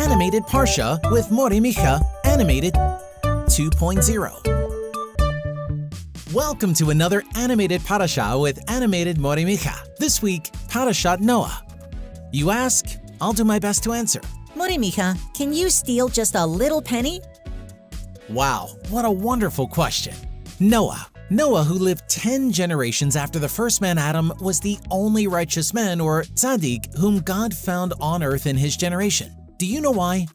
Animated Parashá with Micha, Animated 2.0. Welcome to another Animated Parashá with Animated Micha. This week, Parashat Noah. You ask, I'll do my best to answer. Micha, can you steal just a little penny? Wow, what a wonderful question. Noah, who lived 10 generations after the first man Adam, was the only righteous man, or tzaddik, whom God found on earth in his generation. Do you know why?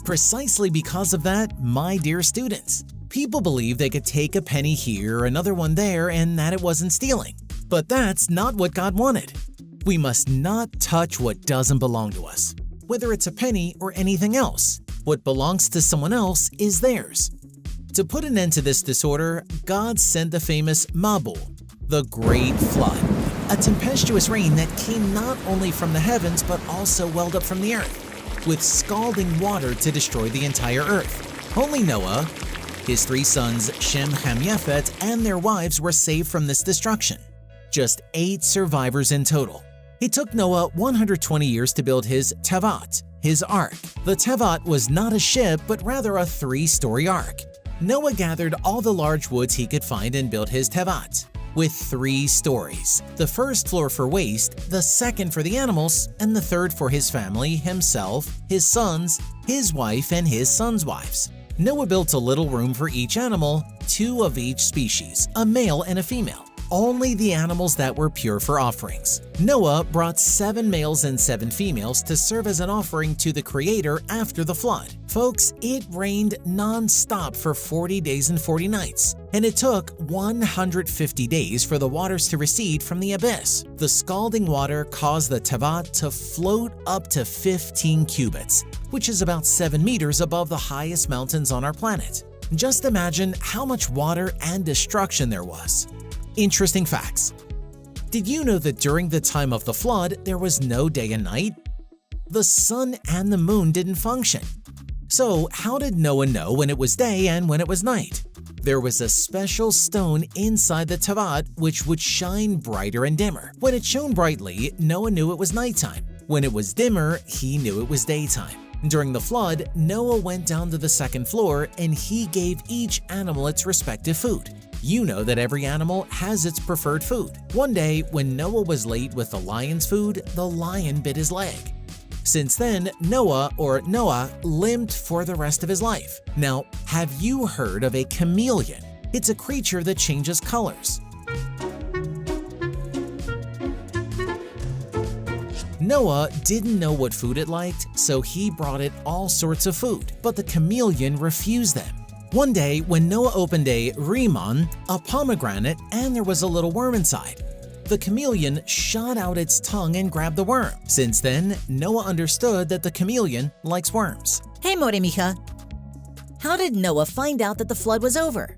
Precisely because of that, my dear students. People believe they could take a penny here, another one there, and that it wasn't stealing. But that's not what God wanted. We must not touch what doesn't belong to us, whether it's a penny or anything else. What belongs to someone else is theirs. To put an end to this disorder, God sent the famous Mabul, the Great Flood, a tempestuous rain that came not only from the heavens but also welled up from the earth, with scalding water to destroy the entire earth. Only Noah, his 3 sons Shem, Ham, Yafet, and their wives were saved from this destruction. Just 8 survivors in total. It took Noah 120 years to build his Tevat, his ark. The Tevat was not a ship but rather a 3-story ark. Noah gathered all the large woods he could find and built his Tevat, with 3 stories. The first floor for waste, the second for the animals, and the third for his family, himself, his sons, his wife, and his sons' wives. Noah built a little room for each animal, 2 of each species, a male and a female. Only the animals that were pure for offerings. Noah brought 7 males and 7 females to serve as an offering to the Creator after the flood. Folks, it rained non-stop for 40 days and 40 nights, and it took 150 days for the waters to recede from the abyss. The scalding water caused the Tevat to float up to 15 cubits, which is about 7 meters above the highest mountains on our planet. Just imagine how much water and destruction there was. Interesting facts. Did you know that during the time of the flood, there was no day and night? The sun and the moon didn't function. So how did Noah know when it was day and when it was night? There was a special stone inside the Tevat which would shine brighter and dimmer. When it shone brightly, Noah knew it was nighttime. When it was dimmer, he knew it was daytime. During the flood, Noah went down to the 2nd floor and he gave each animal its respective food. You know that every animal has its preferred food. One day, when Noah was late with the lion's food, the lion bit his leg. Since then, Noah limped for the rest of his life. Now, have you heard of a chameleon? It's a creature that changes colors. Noah didn't know what food it liked, so he brought it all sorts of food, but the chameleon refused them. One day, when Noah opened a rimon, a pomegranate, and there was a little worm inside, the chameleon shot out its tongue and grabbed the worm. Since then, Noah understood that the chameleon likes worms. Hey, Micha, how did Noah find out that the flood was over?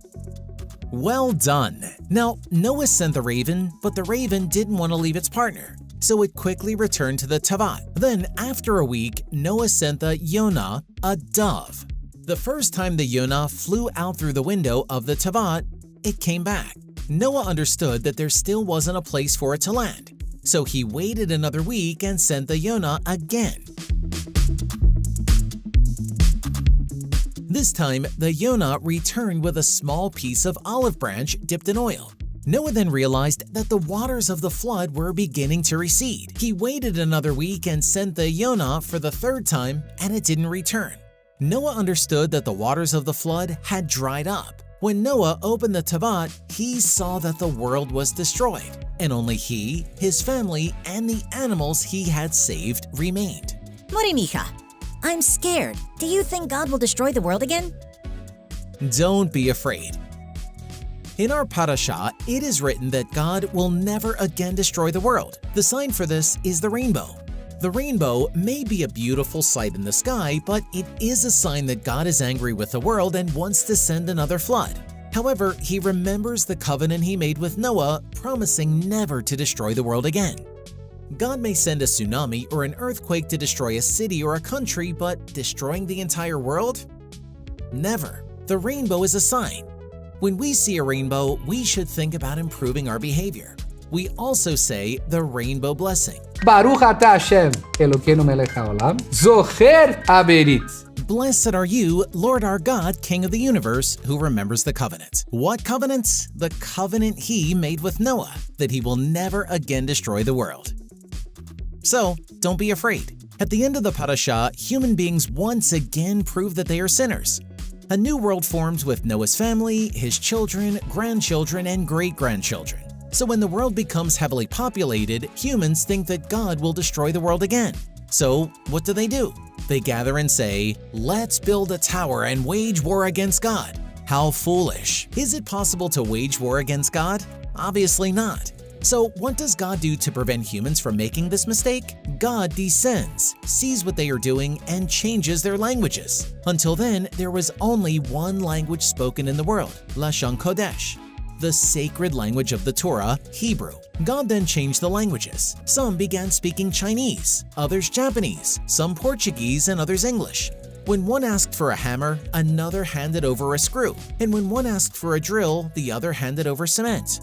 Well done. Now, Noah sent the raven, but the raven didn't want to leave its partner, so it quickly returned to the Tevat. Then, after a week, Noah sent the Yonah, a dove. The first time the Yonah flew out through the window of the Tevat, it came back. Noah understood that there still wasn't a place for it to land, so he waited another week and sent the Yonah again. This time, the Yonah returned with a small piece of olive branch dipped in oil. Noah then realized that the waters of the flood were beginning to recede. He waited another week and sent the Yonah for the 3rd time, and it didn't return. Noah understood that the waters of the flood had dried up. When Noah opened the Tevat, he saw that the world was destroyed, and only he, his family, and the animals he had saved remained. Micha, I'm scared. Do you think God will destroy the world again? Don't be afraid. In our Parasha, it is written that God will never again destroy the world. The sign for this is the rainbow. The rainbow may be a beautiful sight in the sky, but it is a sign that God is angry with the world and wants to send another flood. However, he remembers the covenant he made with Noah, promising never to destroy the world again. God may send a tsunami or an earthquake to destroy a city or a country, but destroying the entire world? Never. The rainbow is a sign. When we see a rainbow, we should think about improving our behavior. We also say the rainbow blessing. Baruch ata Hashem, Elokeinu melech haolam, zocher haberit. Blessed are you, Lord our God, King of the universe, who remembers the covenant. What covenant? The covenant he made with Noah, that he will never again destroy the world. So, don't be afraid. At the end of the Parasha, human beings once again prove that they are sinners. A new world forms with Noah's family, his children, grandchildren, and great-grandchildren. So when the world becomes heavily populated, humans think that God will destroy the world again. So what do? They gather and say, "Let's build a tower and wage war against God." How foolish! Is it possible to wage war against God? Obviously not. So what does God do to prevent humans from making this mistake? God descends, sees what they are doing, and changes their languages. Until then, there was only one language spoken in the world, Lashon Kodesh, the sacred language of the Torah, Hebrew. God then changed the languages. Some began speaking Chinese, others Japanese, some Portuguese, and others English. When one asked for a hammer, another handed over a screw, and when one asked for a drill, the other handed over cement.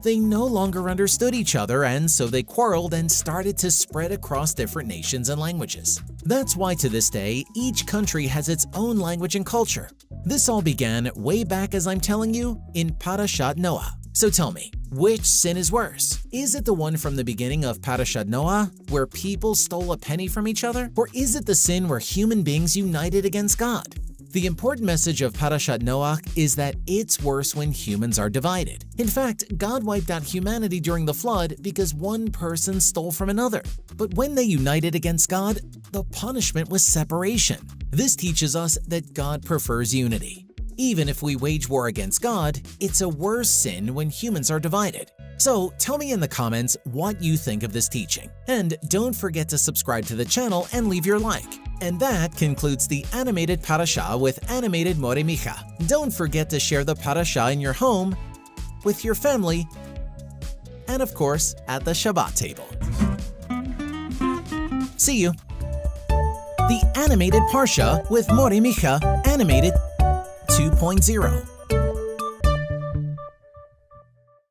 They no longer understood each other, and so they quarreled and started to spread across different nations and languages. That's why to this day, each country has its own language and culture. This all began way back, as I'm telling you, in Parashat Noah. So tell me, which sin is worse? Is it the one from the beginning of Parashat Noah, where people stole a penny from each other? Or is it the sin where human beings united against God? The important message of Parashat Noach is that it's worse when humans are divided. In fact, God wiped out humanity during the flood because one person stole from another. But when they united against God, the punishment was separation. This teaches us that God prefers unity. Even if we wage war against God, it's a worse sin when humans are divided. So tell me in the comments what you think of this teaching. And don't forget to subscribe to the channel and leave your like. And that concludes the Animated Parashá with Animated Micha. Don't forget to share the Parashá in your home, with your family, and of course, at the Shabbat table. See you! The Animated Parashá with Micha Animated 2.0.